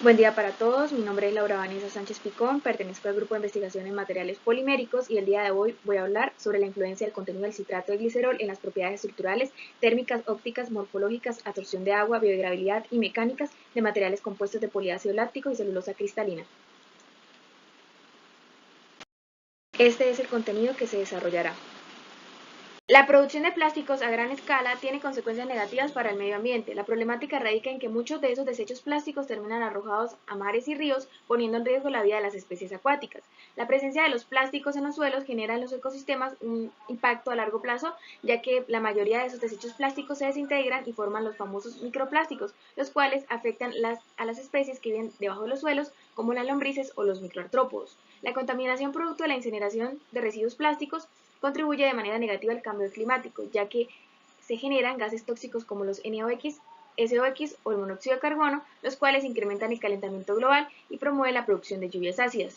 Buen día para todos, mi nombre es Laura Vanessa Sánchez Picón, pertenezco al grupo de investigación en materiales poliméricos y el día de hoy voy a hablar sobre la influencia del contenido del citrato de glicerol en las propiedades estructurales, térmicas, ópticas, morfológicas, absorción de agua, biodegradabilidad y mecánicas de materiales compuestos de poliácido láctico y celulosa cristalina. Este es el contenido que se desarrollará. La producción de plásticos a gran escala tiene consecuencias negativas para el medio ambiente. La problemática radica en que muchos de esos desechos plásticos terminan arrojados a mares y ríos, poniendo en riesgo la vida de las especies acuáticas. La presencia de los plásticos en los suelos genera en los ecosistemas un impacto a largo plazo, ya que la mayoría de esos desechos plásticos se desintegran y forman los famosos microplásticos, los cuales afectan a las especies que viven debajo de los suelos, como las lombrices o los microartrópodos. La contaminación producto de la incineración de residuos plásticos contribuye de manera negativa al cambio climático, ya que se generan gases tóxicos como los NOx, SOx o el monóxido de carbono, los cuales incrementan el calentamiento global y promueven la producción de lluvias ácidas.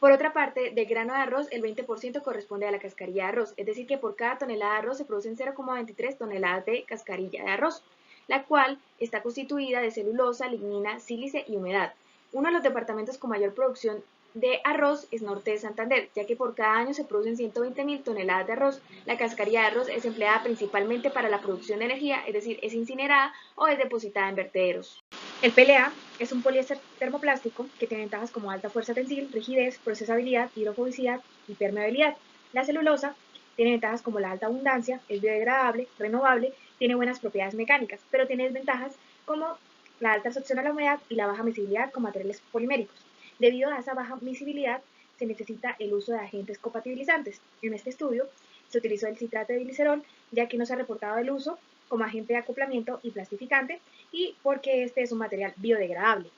Por otra parte, del grano de arroz, el 20% corresponde a la cascarilla de arroz, es decir, que por cada tonelada de arroz se producen 0,23 toneladas de cascarilla de arroz, la cual está constituida de celulosa, lignina, sílice y humedad. Uno de los departamentos con mayor producción de arroz es Norte de Santander, ya que por cada año se producen 120.000 toneladas de arroz. La cascarilla de arroz es empleada principalmente para la producción de energía, es decir, es incinerada o es depositada en vertederos. El PLA es un poliéster termoplástico que tiene ventajas como alta fuerza tensil, rigidez, procesabilidad, hidrofobicidad y permeabilidad. La celulosa tiene ventajas como la alta abundancia, es biodegradable, renovable, tiene buenas propiedades mecánicas, pero tiene desventajas como la alta absorción a la humedad y la baja miscibilidad con materiales poliméricos. Debido a esa baja miscibilidad, se necesita el uso de agentes compatibilizantes. En este estudio se utilizó el citrato de glicerol, ya que no se ha reportado el uso como agente de acoplamiento y plastificante, y porque este es un material biodegradable.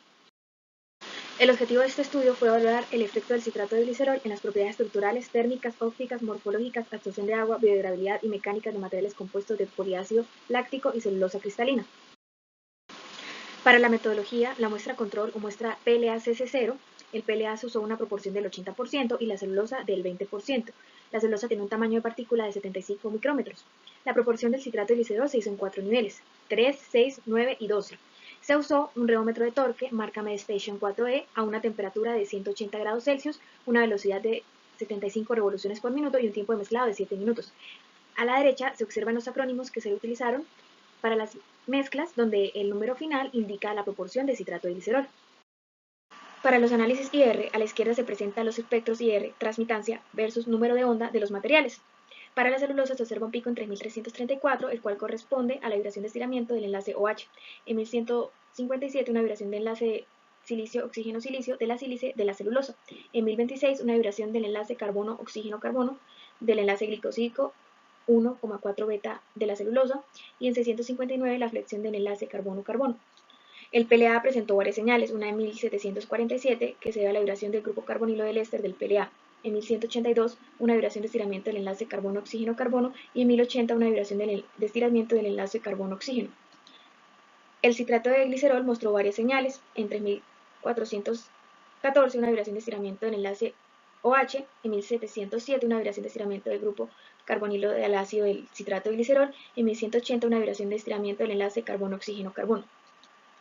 El objetivo de este estudio fue evaluar el efecto del citrato de glicerol en las propiedades estructurales, térmicas, ópticas, morfológicas, absorción de agua, biodegradabilidad y mecánicas de materiales compuestos de poliácido láctico y celulosa cristalina. Para la metodología, la muestra control o muestra PLA-CC0, el PLA se usó una proporción del 80% y la celulosa del 20%. La celulosa tiene un tamaño de partícula de 75 micrómetros. La proporción del citrato de glicerol se hizo en 4 niveles, 3, 6, 9 y 12. Se usó un reómetro de torque, marca MedStation 4E, a una temperatura de 180 grados Celsius, una velocidad de 75 revoluciones por minuto y un tiempo de mezclado de 7 minutos. A la derecha se observan los acrónimos que se utilizaron para las mezclas, donde el número final indica la proporción de citrato de glicerol. Para los análisis IR, a la izquierda se presentan los espectros IR, transmitancia versus número de onda de los materiales. Para la celulosa se observa un pico en 3334, el cual corresponde a la vibración de estiramiento del enlace OH. En 1157, una vibración de enlace silicio-oxígeno-silicio de la sílice de la celulosa. En 1026, una vibración del enlace carbono-oxígeno-carbono del enlace glicosídico 1,4 beta de la celulosa, y en 659 la flexión del enlace carbono-carbono. El PLA presentó varias señales, una en 1747 que se debe a la vibración del grupo carbonilo del éster del PLA, en 1182 una vibración de estiramiento del enlace carbono-oxígeno-carbono y en 1080 una vibración de estiramiento del enlace carbono-oxígeno. El citrato de glicerol mostró varias señales, entre 1414 una vibración de estiramiento del enlace OH, en 1707 una vibración de estiramiento del grupo carbonilo del ácido del citrato de glicerol, en 1180 una vibración de estiramiento del enlace carbono-oxígeno-carbono.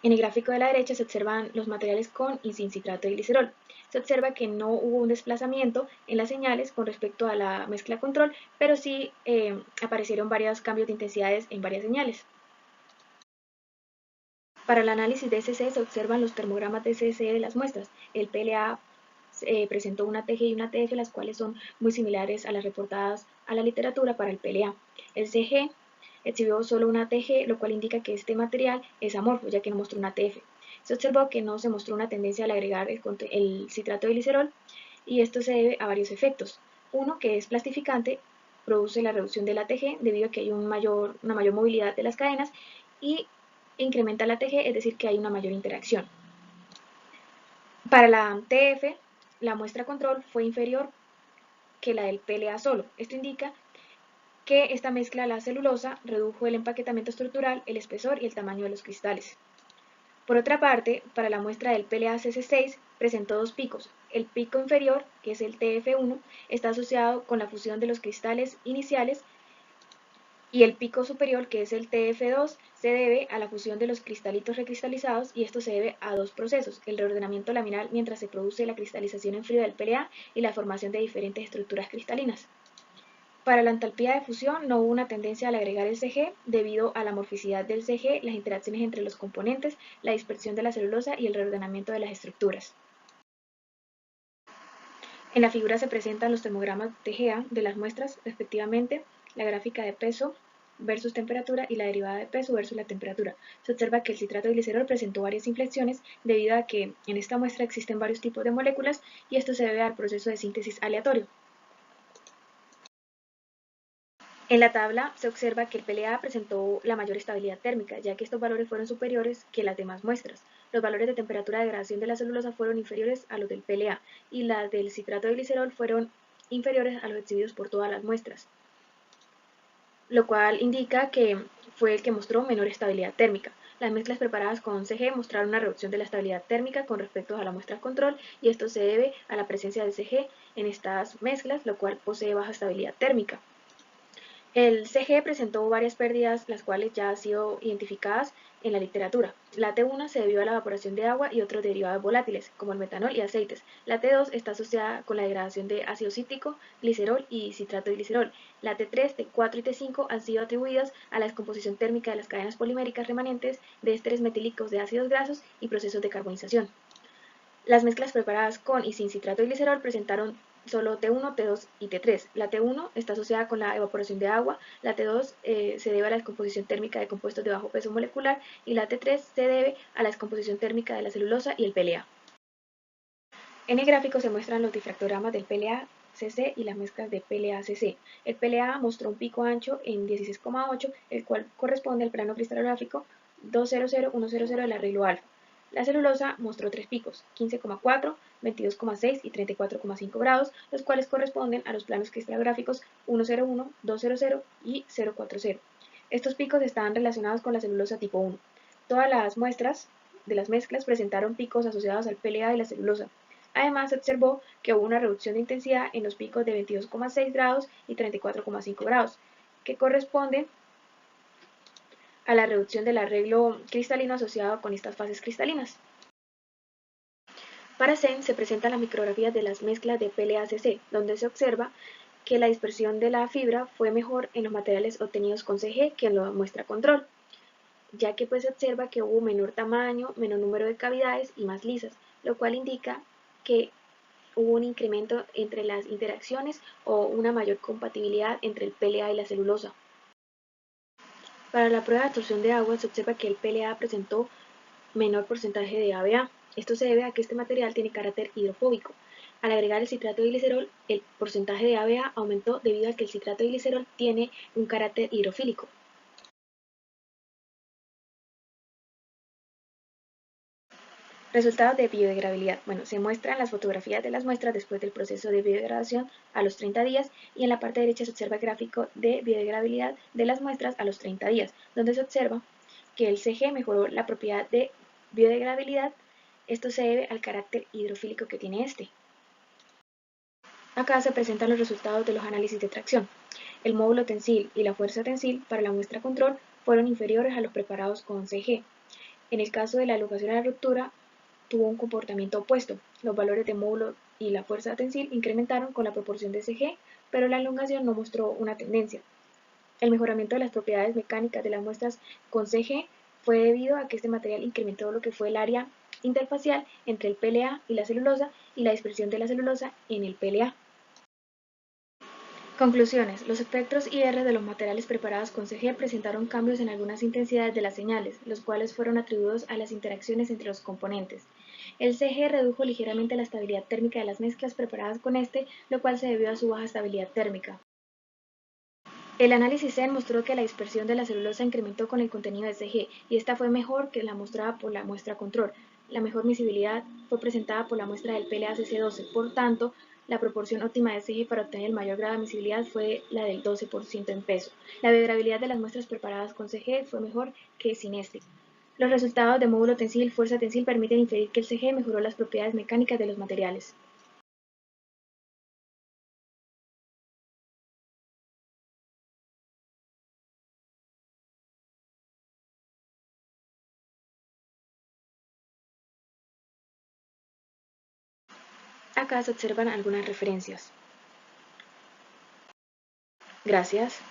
En el gráfico de la derecha se observan los materiales con y sin citrato de glicerol. Se observa que no hubo un desplazamiento en las señales con respecto a la mezcla control, pero sí aparecieron varios cambios de intensidades en varias señales. Para el análisis de SC se observan los termogramas de SC de las muestras. El PLA presentó una TG y una TF, las cuales son muy similares a las reportadas a la literatura para el PLA. El CG exhibió solo una TG, lo cual indica que este material es amorfo, ya que no mostró una TF. Se observó que no se mostró una tendencia al agregar el citrato de glicerol, y esto se debe a varios efectos. Uno, que es plastificante, produce la reducción de la TG debido a que hay una mayor movilidad de las cadenas, y incrementa la TG, es decir, que hay una mayor interacción. Para la TF, la muestra control fue inferior que la del PLA solo. Esto indica que esta mezcla de la celulosa redujo el empaquetamiento estructural, el espesor y el tamaño de los cristales. Por otra parte, para la muestra del PLA-CC6 presentó dos picos. El pico inferior, que es el TF1, está asociado con la fusión de los cristales iniciales y el pico superior, que es el TF2, se debe a la fusión de los cristalitos recristalizados, y esto se debe a dos procesos: el reordenamiento laminar mientras se produce la cristalización en frío del PLA y la formación de diferentes estructuras cristalinas. Para la entalpía de fusión no hubo una tendencia al agregar el Cg debido a la morficidad del Cg, las interacciones entre los componentes, la dispersión de la celulosa y el reordenamiento de las estructuras. En la figura se presentan los termogramas TGA de las muestras, respectivamente, la gráfica de peso versus temperatura y la derivada de peso versus la temperatura. Se observa que el citrato de glicerol presentó varias inflexiones debido a que en esta muestra existen varios tipos de moléculas, y esto se debe al proceso de síntesis aleatorio. En la tabla se observa que el PLA presentó la mayor estabilidad térmica, ya que estos valores fueron superiores que las demás muestras. Los valores de temperatura de degradación de la celulosa fueron inferiores a los del PLA, y las del citrato de glicerol fueron inferiores a los exhibidos por todas las muestras, lo cual indica que fue el que mostró menor estabilidad térmica. Las mezclas preparadas con Cg mostraron una reducción de la estabilidad térmica con respecto a la muestra control, y esto se debe a la presencia de Cg en estas mezclas, lo cual posee baja estabilidad térmica. El Cg presentó varias pérdidas, las cuales ya han sido identificadas en la literatura. La T1 se debió a la evaporación de agua y otros derivados volátiles, como el metanol y aceites. La T2 está asociada con la degradación de ácido cítrico, glicerol y citrato de glicerol. La T3, T4 y T5 han sido atribuidas a la descomposición térmica de las cadenas poliméricas remanentes de ésteres metílicos de ácidos grasos y procesos de carbonización. Las mezclas preparadas con y sin citrato de glicerol presentaron solo T1, T2 y T3. La T1 está asociada con la evaporación de agua, la T2 se debe a la descomposición térmica de compuestos de bajo peso molecular, y la T3 se debe a la descomposición térmica de la celulosa y el PLA. En el gráfico se muestran los difractogramas del PLA-CC y las mezclas de PLA-CC. El PLA mostró un pico ancho en 16,8, el cual corresponde al plano cristalográfico 200-100 del arreglo alfa. La celulosa mostró tres picos, 15,4, 22,6 y 34,5 grados, los cuales corresponden a los planos cristalográficos 101, 200 y 040. Estos picos estaban relacionados con la celulosa tipo 1. Todas las muestras de las mezclas presentaron picos asociados al PLA y la celulosa. Además, se observó que hubo una reducción de intensidad en los picos de 22,6 grados y 34,5 grados, que corresponden a la reducción del arreglo cristalino asociado con estas fases cristalinas. Para CEN se presentan las micrografías de las mezclas de PLA-CC, donde se observa que la dispersión de la fibra fue mejor en los materiales obtenidos con Cg que en la muestra control, ya que se observa que hubo menor tamaño, menor número de cavidades y más lisas, lo cual indica que hubo un incremento entre las interacciones o una mayor compatibilidad entre el PLA y la celulosa. Para la prueba de absorción de agua se observa que el PLA presentó menor porcentaje de ABA. Esto se debe a que este material tiene carácter hidrofóbico. Al agregar el citrato de glicerol, el porcentaje de ABA aumentó debido a que el citrato de glicerol tiene un carácter hidrofílico. Resultados de biodegradabilidad. Bueno, se muestran las fotografías de las muestras después del proceso de biodegradación a los 30 días, y en la parte derecha se observa el gráfico de biodegradabilidad de las muestras a los 30 días, donde se observa que el Cg mejoró la propiedad de biodegradabilidad. Esto se debe al carácter hidrofílico que tiene este. Acá se presentan los resultados de los análisis de tracción. El módulo tensil y la fuerza tensil para la muestra control fueron inferiores a los preparados con Cg. En el caso de la elongación a la ruptura, tuvo un comportamiento opuesto. Los valores de módulo y la fuerza tensil incrementaron con la proporción de Cg, pero la elongación no mostró una tendencia. El mejoramiento de las propiedades mecánicas de las muestras con Cg fue debido a que este material incrementó lo que fue el área interfacial entre el PLA y la celulosa, y la dispersión de la celulosa en el PLA. Conclusiones. Los espectros IR de los materiales preparados con Cg presentaron cambios en algunas intensidades de las señales, los cuales fueron atribuidos a las interacciones entre los componentes. El Cg redujo ligeramente la estabilidad térmica de las mezclas preparadas con este, lo cual se debió a su baja estabilidad térmica. El análisis CEN mostró que la dispersión de la celulosa incrementó con el contenido de Cg, y esta fue mejor que la mostrada por la muestra control. La mejor miscibilidad fue presentada por la muestra del PLA-CC12, por tanto, la proporción óptima de Cg para obtener el mayor grado de miscibilidad fue la del 12% en peso. La biodegradabilidad de las muestras preparadas con Cg fue mejor que sin este. Los resultados de módulo tensil, fuerza tensil permiten inferir que el Cg mejoró las propiedades mecánicas de los materiales. Acá se observan algunas referencias. Gracias.